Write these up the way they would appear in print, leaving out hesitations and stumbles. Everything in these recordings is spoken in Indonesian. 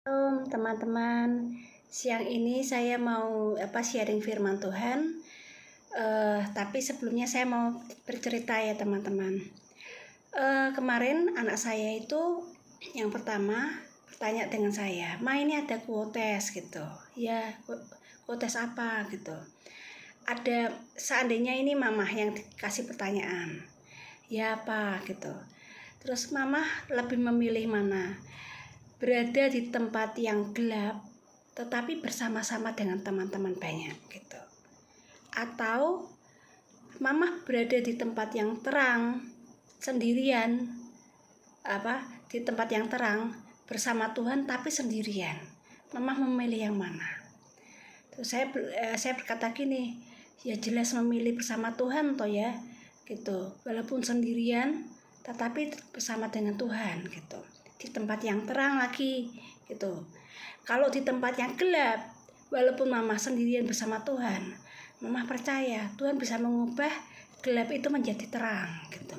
Shalom teman-teman, siang ini saya mau sharing firman Tuhan. Tapi sebelumnya saya mau bercerita ya teman-teman. Kemarin anak saya itu yang pertama bertanya dengan saya, "Ma, ini ada kuotes gitu." Ya, kuotes apa gitu. Ada seandainya ini mama yang dikasih pertanyaan. Ya apa gitu. Terus mama lebih memilih mana? Berada di tempat yang gelap tetapi bersama-sama dengan teman-teman banyak gitu, atau mama berada di tempat yang terang sendirian, di tempat yang terang bersama Tuhan tapi sendirian. Mama memilih yang mana? Terus saya berkata gini, ya jelas memilih bersama Tuhan toh ya gitu, walaupun sendirian tetapi bersama dengan Tuhan gitu, di tempat yang terang lagi gitu. Kalau di tempat yang gelap, walaupun mama sendirian bersama Tuhan, mama percaya Tuhan bisa mengubah gelap itu menjadi terang gitu.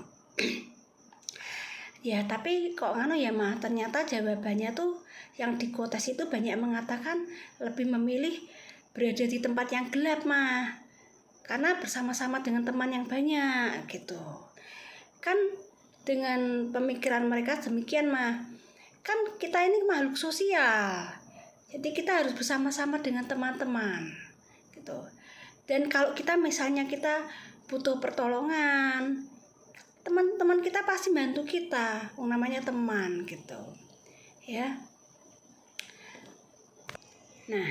Ya tapi kok ya Ma, ternyata jawabannya tuh yang di kotes itu banyak mengatakan lebih memilih berada di tempat yang gelap Ma, karena bersama-sama dengan teman yang banyak gitu. Kan dengan pemikiran mereka demikian mah, kan kita ini makhluk sosial, jadi kita harus bersama-sama dengan teman-teman gitu. Dan kalau kita misalnya kita butuh pertolongan, teman-teman kita pasti bantu kita, namanya teman gitu ya. Nah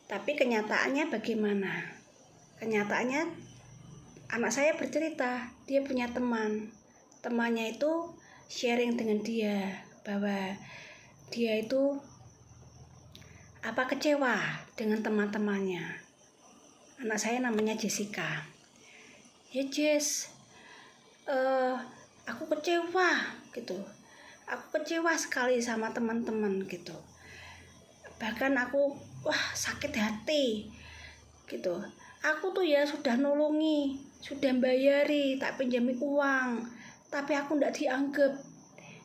tapi kenyataannya bagaimana? Kenyataannya anak saya bercerita, dia punya temannya itu sharing dengan dia bahwa dia itu kecewa dengan teman-temannya. Anak saya namanya Jessica. Ya Jess, aku kecewa gitu. Aku kecewa sekali sama teman-teman gitu. Bahkan aku sakit hati gitu. Aku tuh ya sudah nolongi, sudah bayari, tak pinjami uang, tapi aku ndak dianggap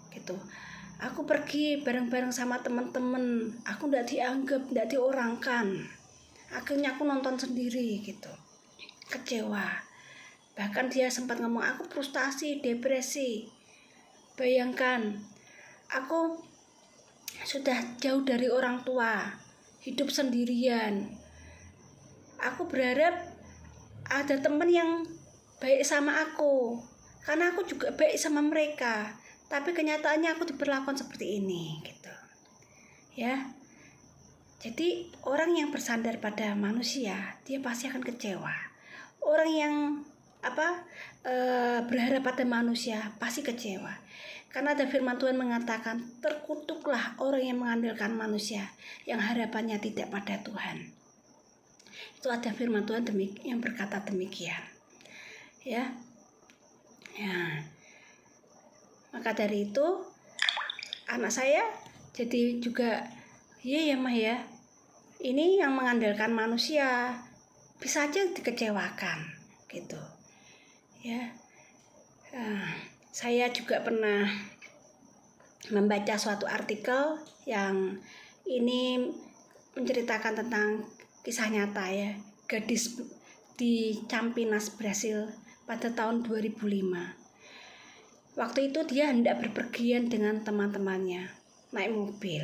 gitu. Aku pergi bareng-bareng sama teman-teman, aku ndak dianggap, ndak diorangkan. Akhirnya aku nonton sendiri gitu, kecewa. Bahkan dia sempat ngomong, aku frustasi, depresi. Bayangkan, aku sudah jauh dari orang tua, hidup sendirian. Aku berharap ada teman yang baik sama aku, karena aku juga baik sama mereka. Tapi kenyataannya aku diperlakukan seperti ini gitu. Ya. Jadi orang yang bersandar pada manusia, dia pasti akan kecewa. Orang yang berharap pada manusia pasti kecewa. Karena ada firman Tuhan mengatakan, terkutuklah orang yang mengandalkan manusia, yang harapannya tidak pada Tuhan. Itu ada firman Tuhan yang berkata demikian ya. Maka dari itu anak saya jadi juga ya Mah ya, ini yang mengandalkan manusia bisa aja dikecewakan gitu ya. Saya juga pernah membaca suatu artikel yang ini menceritakan tentang kisah nyata ya, gadis di Campinas, Brasil pada tahun 2005. Waktu itu dia hendak berpergian dengan teman-temannya, naik mobil,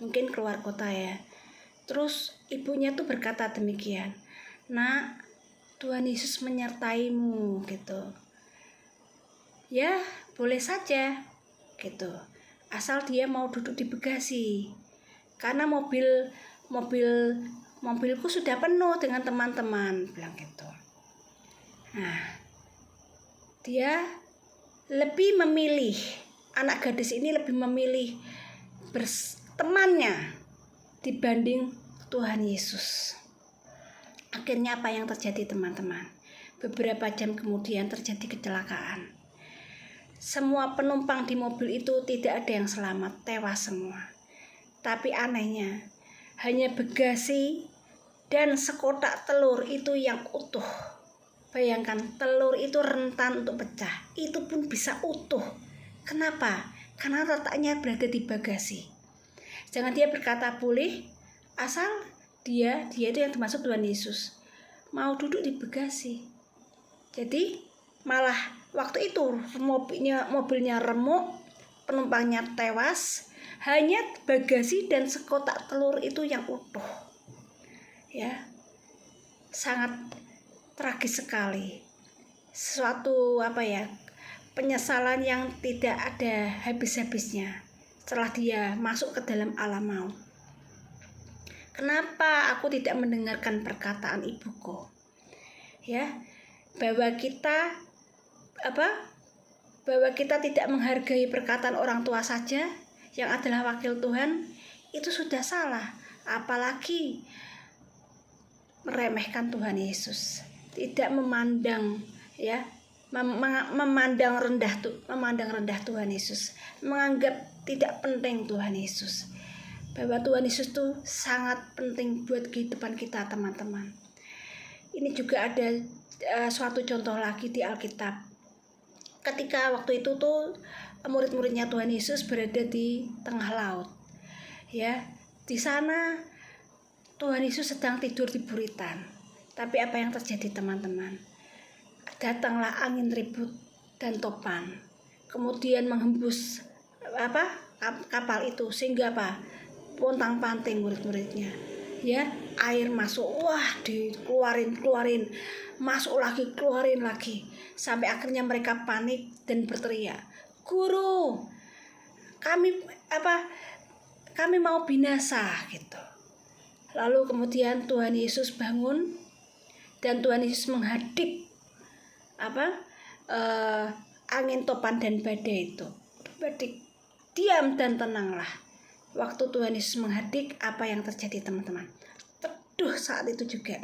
mungkin keluar kota ya. Terus ibunya tuh berkata demikian, "Nak, Tuhan Yesus menyertaimu," gitu. Ya, boleh saja gitu, asal dia mau duduk di bagasi, karena mobilku sudah penuh dengan teman-teman, bilang gitu. Nah, dia lebih memilih, anak gadis ini lebih memilih bertemannya dibanding Tuhan Yesus. Akhirnya apa yang terjadi teman-teman? Beberapa jam kemudian terjadi kecelakaan. Semua penumpang di mobil itu tidak ada yang selamat, tewas semua. Tapi anehnya, hanya bagasi dan sekotak telur itu yang utuh. Bayangkan, telur itu rentan untuk pecah, itu pun bisa utuh. Kenapa? karena letaknya berada di bagasi. Jangan dia berkata boleh, asal dia itu yang termasuk Tuhan Yesus mau duduk di bagasi. Jadi malah waktu itu mobilnya remuk, penumpangnya tewas, hanya bagasi dan sekotak telur itu yang utuh. Ya, sangat tragis sekali. Suatu penyesalan yang tidak ada habis-habisnya setelah dia masuk ke dalam alam maut. Kenapa aku tidak mendengarkan perkataan ibuku? Ya, bahwa kita tidak menghargai perkataan orang tua saja yang adalah wakil Tuhan, itu sudah salah. Apalagi meremehkan Tuhan Yesus, tidak memandang memandang rendah Tuhan Yesus, menganggap tidak penting Tuhan Yesus. Bahwa Tuhan Yesus itu sangat penting buat kehidupan kita, teman-teman. Ini juga ada suatu contoh lagi di Alkitab. Ketika waktu itu tuh murid-muridnya Tuhan Yesus berada di tengah laut. Ya, di sana Tuhan Yesus sedang tidur di buritan. Tapi apa yang terjadi, teman-teman? Datanglah angin ribut dan topan. Kemudian menghembus kapal itu sehingga pontang-panting murid-muridnya. Ya, air masuk, dikeluarin, masuk lagi, keluarin lagi, sampai akhirnya mereka panik dan berteriak, "Guru, kami mau binasa," gitu. Lalu kemudian Tuhan Yesus bangun dan Tuhan Yesus menghadik angin, topan dan badai itu. Badik, diam dan tenanglah. Waktu Tuhan Yesus menghadik, apa yang terjadi, teman-teman? Teduh saat itu juga.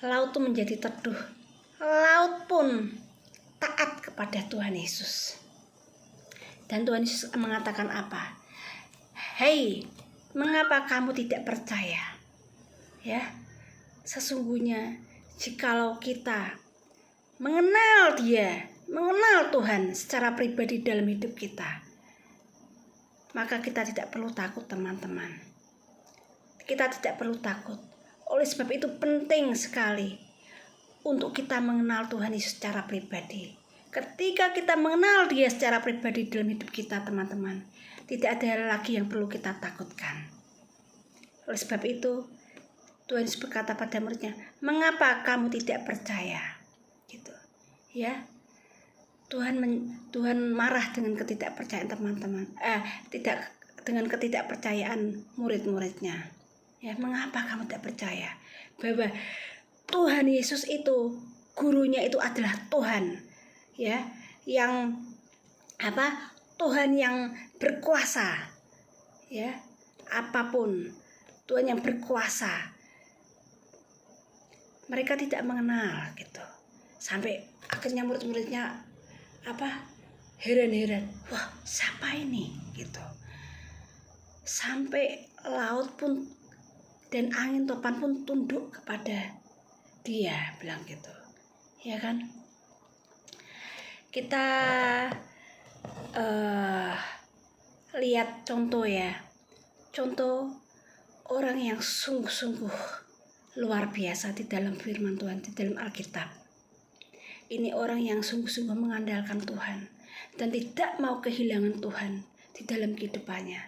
Laut itu menjadi teduh. Laut pun taat kepada Tuhan Yesus. Dan Tuhan Yesus mengatakan apa? "Hei, mengapa kamu tidak percaya?" Ya, sesungguhnya jikalau kita mengenal Tuhan secara pribadi dalam hidup kita, maka kita tidak perlu takut, teman-teman. Kita tidak perlu takut. Oleh sebab itu penting sekali untuk kita mengenal Tuhan Yesus secara pribadi. Ketika kita mengenal Dia secara pribadi dalam hidup kita, teman-teman, tidak ada lagi yang perlu kita takutkan. Oleh sebab itu Tuhan Yesus berkata pada muridnya, "Mengapa kamu tidak percaya?" Gitu. Ya. Tuhan marah dengan ketidakpercayaan teman-teman. Dengan ketidakpercayaan murid-muridnya. Ya, mengapa kamu tidak percaya bahwa Tuhan Yesus itu, gurunya itu adalah Tuhan, ya, yang Tuhan yang berkuasa, ya, apapun Tuhan yang berkuasa. Mereka tidak mengenal gitu. Sampai akhirnya murid-muridnya heran-heran, wah, siapa ini gitu. Sampai laut pun dan angin topan pun tunduk kepada Dia, bilang gitu. Ya kan? Kita lihat contoh orang yang sungguh-sungguh luar biasa di dalam firman Tuhan, di dalam Alkitab. Ini orang yang sungguh-sungguh mengandalkan Tuhan dan tidak mau kehilangan Tuhan di dalam kehidupannya,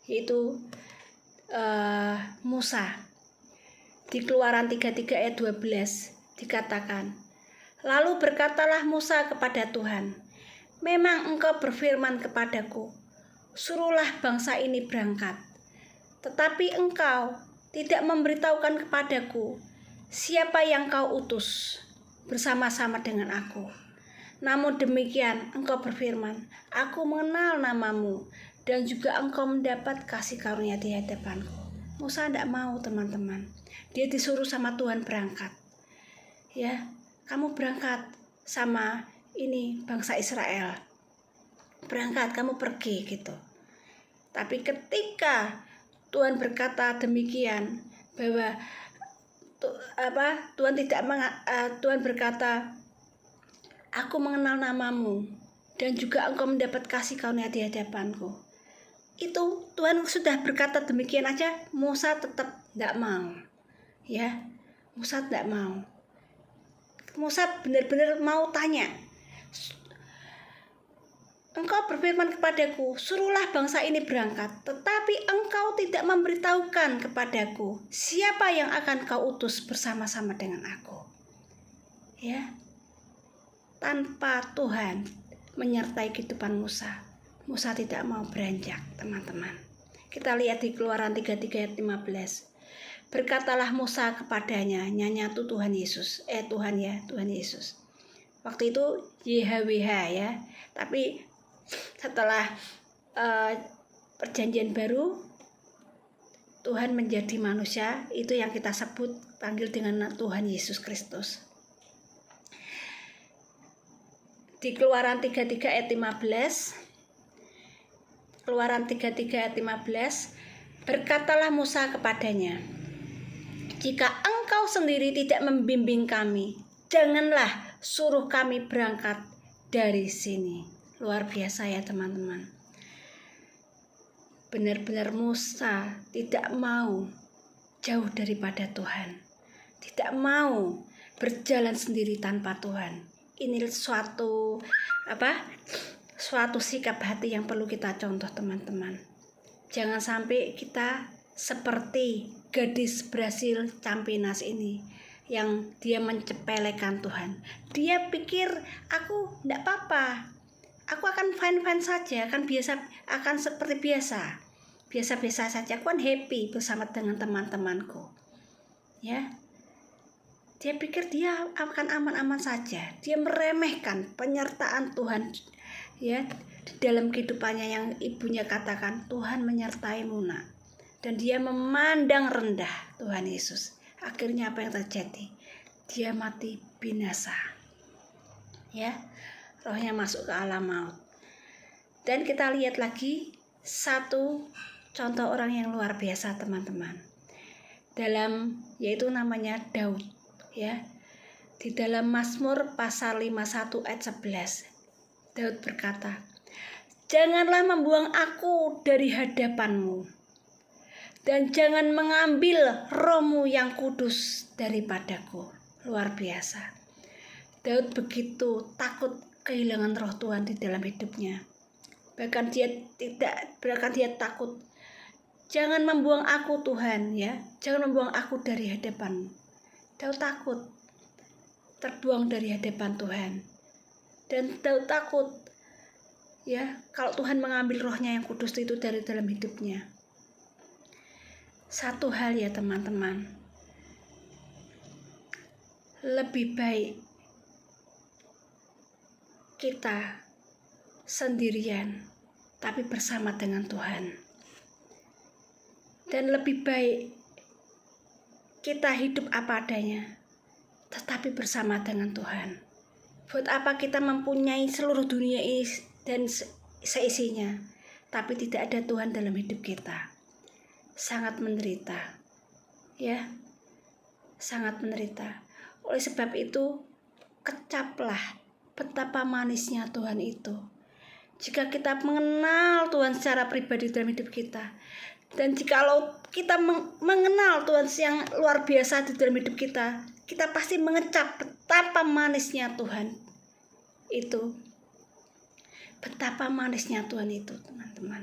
yaitu Musa. Di Keluaran 33 ayat 12 dikatakan, "Lalu berkatalah Musa kepada Tuhan, 'Memang engkau berfirman kepadaku, suruhlah bangsa ini berangkat. Tetapi engkau tidak memberitahukan kepadaku siapa yang kau utus bersama-sama dengan aku. Namun demikian engkau berfirman, aku mengenal namamu dan juga engkau mendapat kasih karunia di hadapanku.'" Musa tidak mau, teman-teman. Dia disuruh sama Tuhan berangkat. Ya, kamu berangkat sama ini bangsa Israel. Berangkat, kamu pergi gitu. Tapi ketika Tuhan berkata demikian, bahwa Tuhan berkata, "Aku mengenal namamu dan juga engkau mendapat kasih karunia di hadapanku. Itu Tuhan sudah berkata demikian aja, Musa tetap tidak mau. Ya, Musa tidak mau. Musa benar-benar mau tanya, engkau berfirman kepadaku, suruhlah bangsa ini berangkat, tetapi engkau tidak memberitahukan kepadaku siapa yang akan kau utus bersama-sama dengan aku. Ya, tanpa Tuhan menyertai kehidupan Musa, Musa tidak mau beranjak, teman-teman. Kita lihat di Keluaran 33 ayat 15. Berkatalah Musa kepadanya, nyanyatu Tuhan Yesus. Tuhan Yesus. Waktu itu YHWH ya. Tapi setelah perjanjian baru, Tuhan menjadi manusia, itu yang kita sebut panggil dengan Tuhan Yesus Kristus. Di Keluaran 33 ayat 15. Keluaran 33 ayat 15. Berkatalah Musa kepadanya, jika engkau sendiri tidak membimbing kami, janganlah suruh kami berangkat dari sini. Luar biasa ya teman-teman. Benar-benar Musa tidak mau jauh daripada Tuhan. Tidak mau berjalan sendiri tanpa Tuhan. Ini suatu sikap hati yang perlu kita contoh, teman-teman. Jangan sampai kita seperti gadis Brasil Campinas ini yang dia mencepelekan Tuhan. Dia pikir aku tidak apa-apa, aku akan fine-fine saja, akan seperti biasa saja, aku kan happy bersama dengan teman-temanku. Ya, dia pikir dia akan aman-aman saja. Dia meremehkan penyertaan Tuhan. Ya, di dalam kehidupannya yang ibunya katakan, Tuhan menyertaimu nak. Dan dia memandang rendah Tuhan Yesus. Akhirnya apa yang terjadi? Dia mati binasa. Ya, rohnya masuk ke alam maut. Dan kita lihat lagi satu contoh orang yang luar biasa, teman-teman. Yaitu namanya Daud, ya. Di dalam Mazmur pasal 51 ayat 11. Daud berkata, janganlah membuang aku dari hadapanmu, dan jangan mengambil rohmu yang kudus daripadaku. Luar biasa. Daud begitu takut kehilangan roh Tuhan di dalam hidupnya. Bahkan dia takut. Jangan membuang aku Tuhan, ya. Jangan membuang aku dari hadapanmu. Daud takut terbuang dari hadapan Tuhan. Dan Daud takut, ya, kalau Tuhan mengambil rohnya yang kudus itu dari dalam hidupnya. Satu hal ya teman-teman, lebih baik kita sendirian tapi bersama dengan Tuhan. Dan lebih baik kita hidup apa adanya tetapi bersama dengan Tuhan. Buat apa kita mempunyai seluruh dunia ini dan seisinya, tapi tidak ada Tuhan dalam hidup kita? Sangat menderita, ya, sangat menderita. Oleh sebab itu, kecaplah betapa manisnya Tuhan itu. Jika kita mengenal Tuhan secara pribadi dalam hidup kita, dan jikalau kita mengenal Tuhan yang luar biasa di dalam hidup kita, kita pasti mengecap betapa manisnya Tuhan itu. Betapa manisnya Tuhan itu, teman-teman.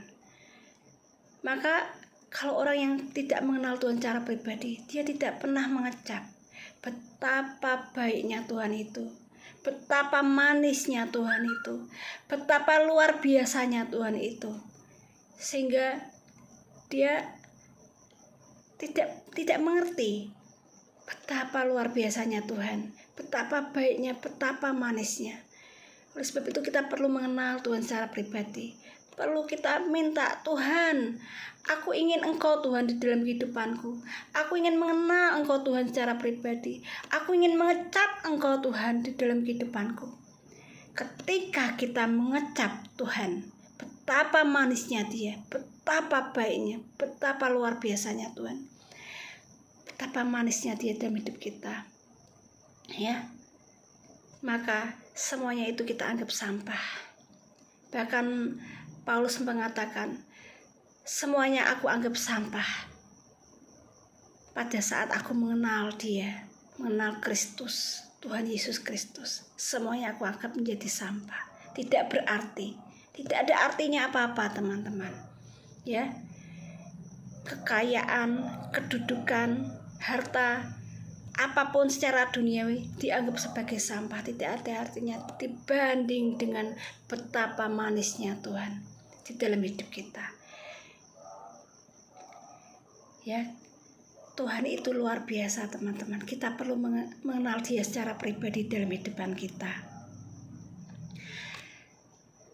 Maka kalau orang yang tidak mengenal Tuhan secara pribadi, dia tidak pernah mengecap betapa baiknya Tuhan itu, betapa manisnya Tuhan itu, betapa luar biasanya Tuhan itu, sehingga dia tidak mengerti betapa luar biasanya Tuhan, betapa baiknya, betapa manisnya. Oleh sebab itu kita perlu mengenal Tuhan secara pribadi. Perlu kita minta, Tuhan, aku ingin Engkau Tuhan di dalam kehidupanku. Aku ingin mengenal Engkau Tuhan secara pribadi. Aku ingin mengecap Engkau Tuhan di dalam kehidupanku. Ketika kita mengecap Tuhan, betapa manisnya Dia, betapa baiknya, betapa luar biasanya Tuhan, betapa manisnya Dia dalam hidup kita, ya, maka semuanya itu kita anggap sampah. Bahkan Paulus mengatakan, semuanya aku anggap sampah pada saat aku mengenal dia, mengenal Kristus, Tuhan Yesus Kristus. Semuanya aku anggap menjadi sampah. Tidak berarti, tidak ada artinya apa-apa teman-teman. Ya, kekayaan, kedudukan, harta, apapun secara duniawi dianggap sebagai sampah, tidak ada artinya dibanding dengan betapa manisnya Tuhan di dalam hidup kita. Ya, Tuhan itu luar biasa teman-teman. Kita perlu mengenal Dia secara pribadi dalam hidupan kita.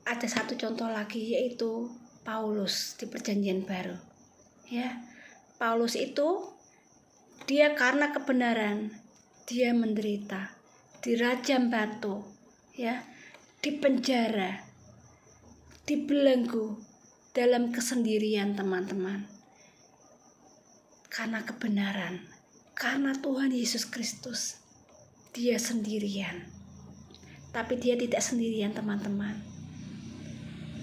Ada satu contoh lagi, yaitu Paulus di Perjanjian Baru. Ya, Paulus itu dia karena kebenaran dia menderita, dirajam batu, ya, dipenjara, dibelenggu dalam kesendirian teman-teman. Karena kebenaran, karena Tuhan Yesus Kristus, dia sendirian. Tapi dia tidak sendirian teman-teman.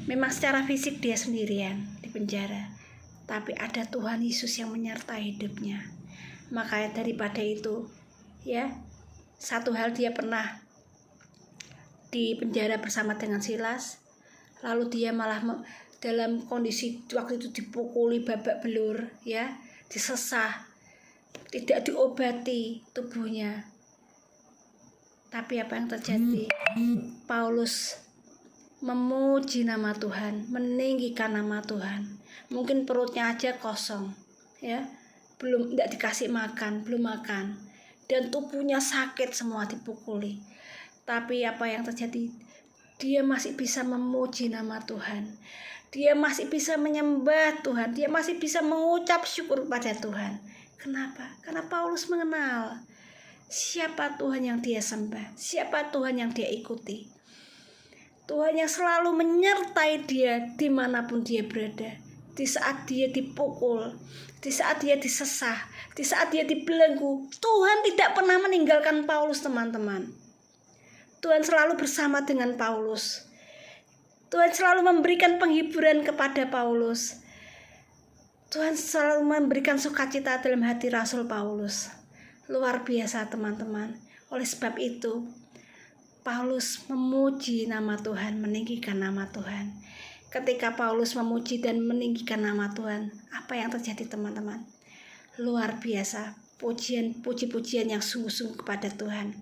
Memang secara fisik dia sendirian di penjara, tapi ada Tuhan Yesus yang menyertai hidupnya. Makanya daripada itu, ya, satu hal, dia pernah di penjara bersama dengan Silas, lalu dia malah dalam kondisi waktu itu dipukuli babak belur, ya, disesah, tidak diobati tubuhnya. Tapi apa yang terjadi? Paulus memuji nama Tuhan, meninggikan nama Tuhan. Mungkin perutnya aja kosong, ya, tidak dikasih makan, belum makan, dan tubuhnya sakit semua dipukuli. Tapi apa yang terjadi? Dia masih bisa memuji nama Tuhan. Dia masih bisa menyembah Tuhan. Dia masih bisa mengucap syukur pada Tuhan. Kenapa? Karena Paulus mengenal siapa Tuhan yang dia sembah, siapa Tuhan yang dia ikuti. Tuhan yang selalu menyertai dia dimanapun dia berada. Di saat dia dipukul, di saat dia disesah, di saat dia dibelenggu, Tuhan tidak pernah meninggalkan Paulus teman-teman. Tuhan selalu bersama dengan Paulus. Tuhan selalu memberikan penghiburan kepada Paulus. Tuhan selalu memberikan sukacita dalam hati Rasul Paulus. Luar biasa teman-teman. Oleh sebab itu, Paulus memuji nama Tuhan, meninggikan nama Tuhan. Ketika Paulus memuji dan meninggikan nama Tuhan, apa yang terjadi teman-teman? Luar biasa, puji-pujian yang sungguh-sungguh kepada Tuhan.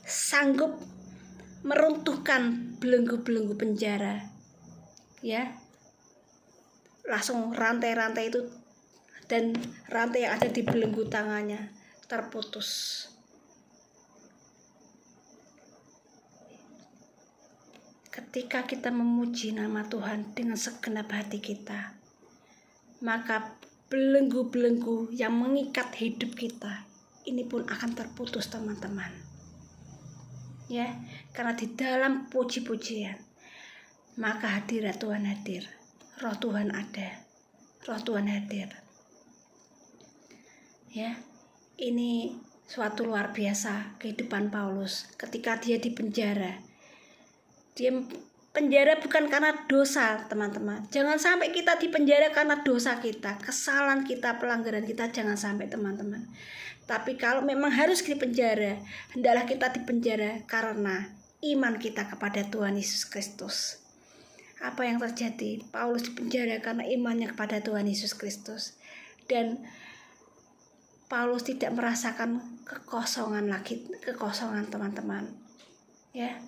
Sanggup meruntuhkan belenggu-belenggu penjara. Ya. Langsung rantai-rantai itu dan rantai yang ada di belenggu tangannya terputus. Ketika kita memuji nama Tuhan dengan segenap hati kita, maka belenggu-belenggu yang mengikat hidup kita ini pun akan terputus teman-teman. Ya, karena di dalam puji-pujian, maka hadirat Tuhan hadir, Roh Tuhan ada, Roh Tuhan hadir. Ya, ini suatu luar biasa kehidupan Paulus ketika dia di penjara. Dia penjara bukan karena dosa teman-teman. Jangan sampai kita di penjara karena dosa kita, kesalahan kita, pelanggaran kita, jangan sampai teman-teman. Tapi kalau memang harus di penjara, hendaklah kita di penjara karena iman kita kepada Tuhan Yesus Kristus. Apa yang terjadi? Paulus di penjara karena imannya kepada Tuhan Yesus Kristus. Dan Paulus tidak merasakan kekosongan lagi, kekosongan teman-teman. Ya.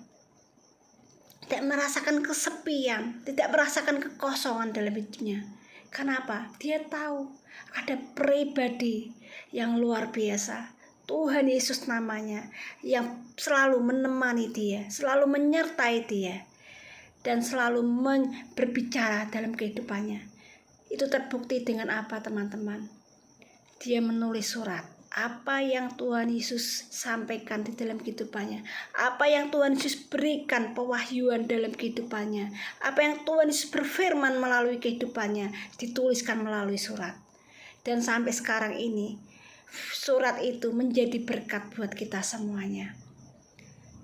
Tidak merasakan kesepian, tidak merasakan kekosongan dalam hidupnya. Kenapa? Dia tahu ada pribadi yang luar biasa, Tuhan Yesus namanya, yang selalu menemani dia, selalu menyertai dia, dan selalu berbicara dalam kehidupannya. Itu terbukti dengan apa teman-teman? Dia menulis surat. Apa yang Tuhan Yesus sampaikan di dalam kehidupannya, apa yang Tuhan Yesus berikan pewahyuan dalam kehidupannya, apa yang Tuhan Yesus berfirman melalui kehidupannya, dituliskan melalui surat. Dan sampai sekarang ini, surat itu menjadi berkat buat kita semuanya.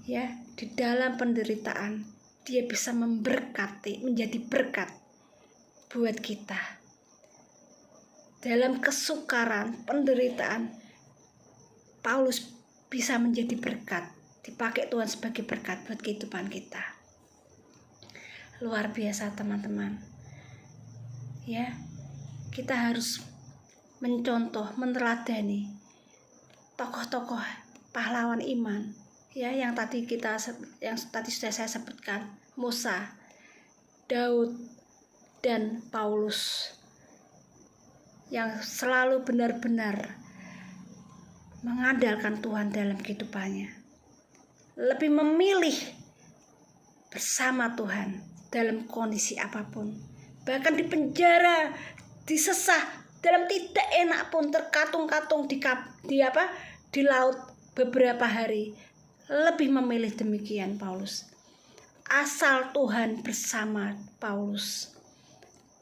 Ya, di dalam penderitaan, dia bisa memberkati, menjadi berkat buat kita. Dalam kesukaran, penderitaan, Paulus bisa menjadi berkat, dipakai Tuhan sebagai berkat buat kehidupan kita. Luar biasa teman-teman. Ya, kita harus mencontoh, meneladani tokoh-tokoh pahlawan iman, ya, yang tadi sudah saya sebutkan, Musa, Daud, dan Paulus, yang selalu benar-benar mengandalkan Tuhan dalam kehidupannya, lebih memilih bersama Tuhan dalam kondisi apapun, bahkan di penjara, disesah, dalam tidak enak pun, terkatung-katung di laut beberapa hari, lebih memilih demikian Paulus. Asal Tuhan bersama Paulus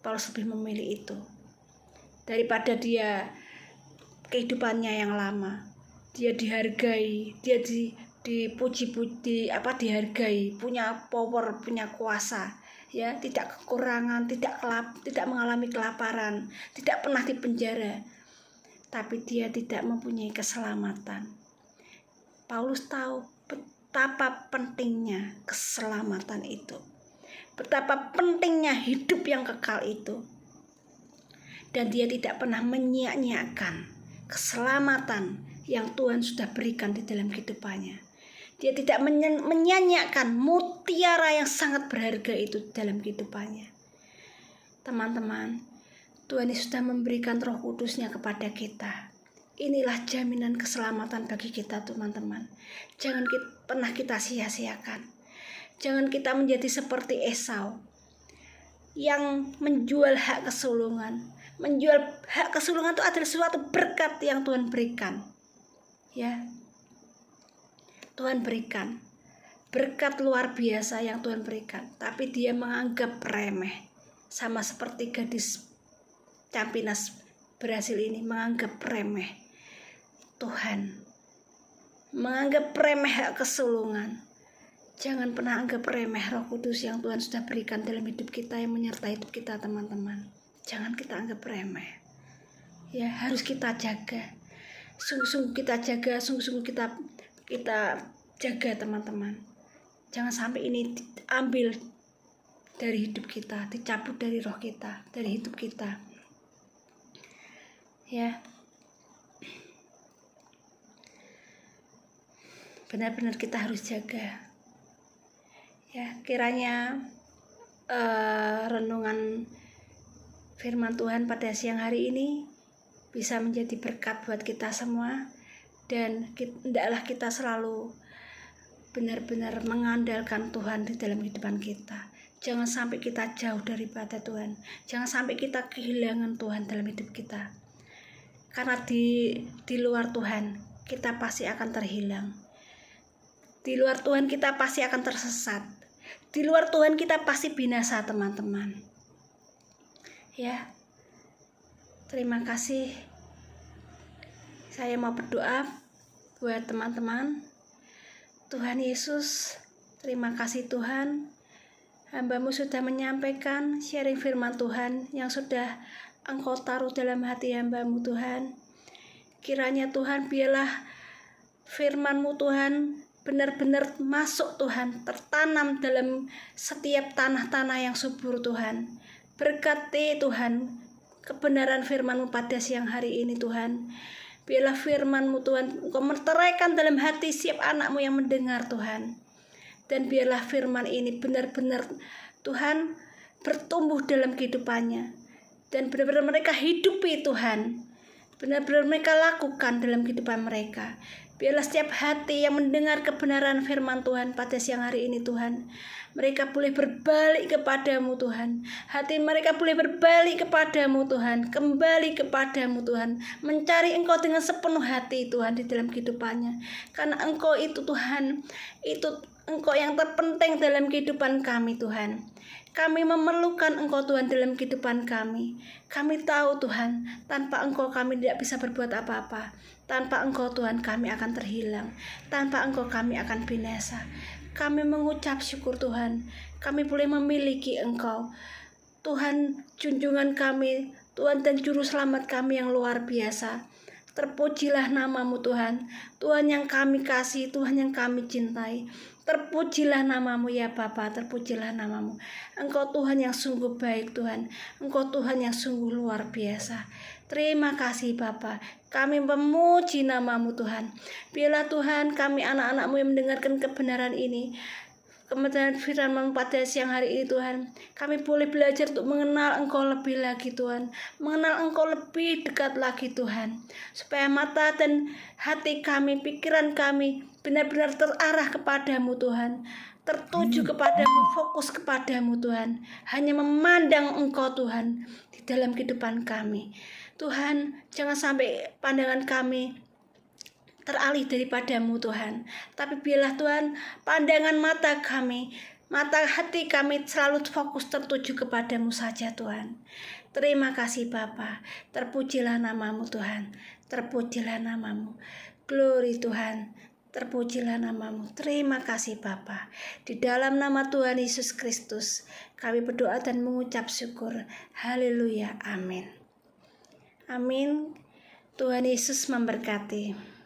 lebih memilih itu daripada dia kehidupannya yang lama. Dia dihargai, dia dipuji-puji, dihargai, punya power, punya kuasa, ya, tidak kekurangan, tidak mengalami kelaparan, tidak pernah dipenjara, tapi dia tidak mempunyai keselamatan. Paulus tahu betapa pentingnya keselamatan itu, betapa pentingnya hidup yang kekal itu, dan dia tidak pernah menyia-nyiakan keselamatan yang Tuhan sudah berikan di dalam kehidupannya. Dia tidak menyia-nyiakan mutiara yang sangat berharga itu dalam kehidupannya. Teman-teman, Tuhan sudah memberikan Roh Kudus-Nya kepada kita. Inilah jaminan keselamatan bagi kita, teman-teman. Jangan pernah kita sia-siakan. Jangan kita menjadi seperti Esau yang menjual hak kesulungan. Menjual hak kesulungan itu adalah suatu berkat yang Tuhan berikan. Ya, Tuhan berikan berkat luar biasa yang Tuhan berikan, tapi dia menganggap remeh, sama seperti gadis Campinas Brasil ini menganggap remeh Tuhan, menganggap remeh hak kesulungan. Jangan pernah anggap remeh Roh Kudus yang Tuhan sudah berikan dalam hidup kita, yang menyertai hidup kita, teman-teman. Jangan kita anggap remeh. Ya, harus kita jaga. Sungguh-sungguh kita jaga, sungguh-sungguh kita jaga, teman-teman. Jangan sampai ini diambil dari hidup kita, dicabut dari roh kita, dari hidup kita. Ya, benar-benar kita harus jaga. Ya, kiranya renungan firman Tuhan pada siang hari ini bisa menjadi berkat buat kita semua, dan hendaklah kita selalu benar-benar mengandalkan Tuhan di dalam kehidupan kita. Jangan sampai kita jauh daripada Tuhan. Jangan sampai kita kehilangan Tuhan dalam hidup kita. Karena di luar Tuhan kita pasti akan terhilang. Di luar Tuhan kita pasti akan tersesat. Di luar Tuhan kita pasti binasa, teman-teman. Ya, terima kasih. Saya mau berdoa buat teman-teman. Tuhan Yesus, terima kasih Tuhan. Hamba-Mu sudah menyampaikan sharing firman Tuhan yang sudah Engkau taruh dalam hati hamba-Mu Tuhan. Kiranya Tuhan, biarlah firman-Mu Tuhan benar-benar masuk Tuhan, tertanam dalam setiap tanah-tanah yang subur Tuhan. Berkati Tuhan kebenaran firman-Mu pada siang hari ini Tuhan. Biarlah firman-Mu Tuhan Engkau meteraikan dalam hati setiap anak-Mu yang mendengar Tuhan. Dan biarlah firman ini benar-benar Tuhan bertumbuh dalam kehidupannya. Dan benar-benar mereka hidupi Tuhan. Benar-benar mereka lakukan dalam kehidupan mereka. Biarlah setiap hati yang mendengar kebenaran firman Tuhan pada siang hari ini Tuhan, mereka boleh berbalik kepadamu Tuhan. Hati mereka boleh berbalik kepadamu Tuhan, kembali kepadamu Tuhan, mencari Engkau dengan sepenuh hati Tuhan di dalam kehidupannya. Karena Engkau itu Tuhan, itu Engkau yang terpenting dalam kehidupan kami Tuhan. Kami memerlukan Engkau Tuhan dalam kehidupan kami. Kami tahu Tuhan, tanpa Engkau kami tidak bisa berbuat apa-apa. Tanpa Engkau Tuhan kami akan terhilang. Tanpa Engkau kami akan binasa. Kami mengucap syukur Tuhan. kami boleh memiliki Engkau. Tuhan, junjungan kami, Tuhan dan Juru Selamat kami yang luar biasa. Terpujilah namamu Tuhan, Tuhan yang kami kasih, Tuhan yang kami cintai. Terpujilah namamu ya Bapa, terpujilah namamu. Engkau Tuhan yang sungguh baik Tuhan, Engkau Tuhan yang sungguh luar biasa. Terima kasih Bapa, kami memuji namamu Tuhan. Biarlah Tuhan kami anak-anakmu yang mendengarkan kebenaran ini, kebenaran firman pada siang hari ini Tuhan, kami boleh belajar untuk mengenal Engkau lebih lagi Tuhan, mengenal Engkau lebih dekat lagi Tuhan, supaya mata dan hati kami, pikiran kami benar-benar terarah kepadamu Tuhan, tertuju kepadamu, fokus kepadamu Tuhan, hanya memandang Engkau Tuhan di dalam kehidupan kami. Tuhan, jangan sampai pandangan kami teralih daripadamu Tuhan, tapi biarlah Tuhan pandangan mata kami, mata hati kami selalu fokus tertuju kepadamu saja Tuhan. Terima kasih Bapa, terpujilah namamu Tuhan, terpujilah namamu. Glory Tuhan, terpujilah namamu. Terima kasih Bapa. Di dalam nama Tuhan Yesus Kristus kami berdoa dan mengucap syukur. Haleluya, amin. Amin. Tuhan Yesus memberkati.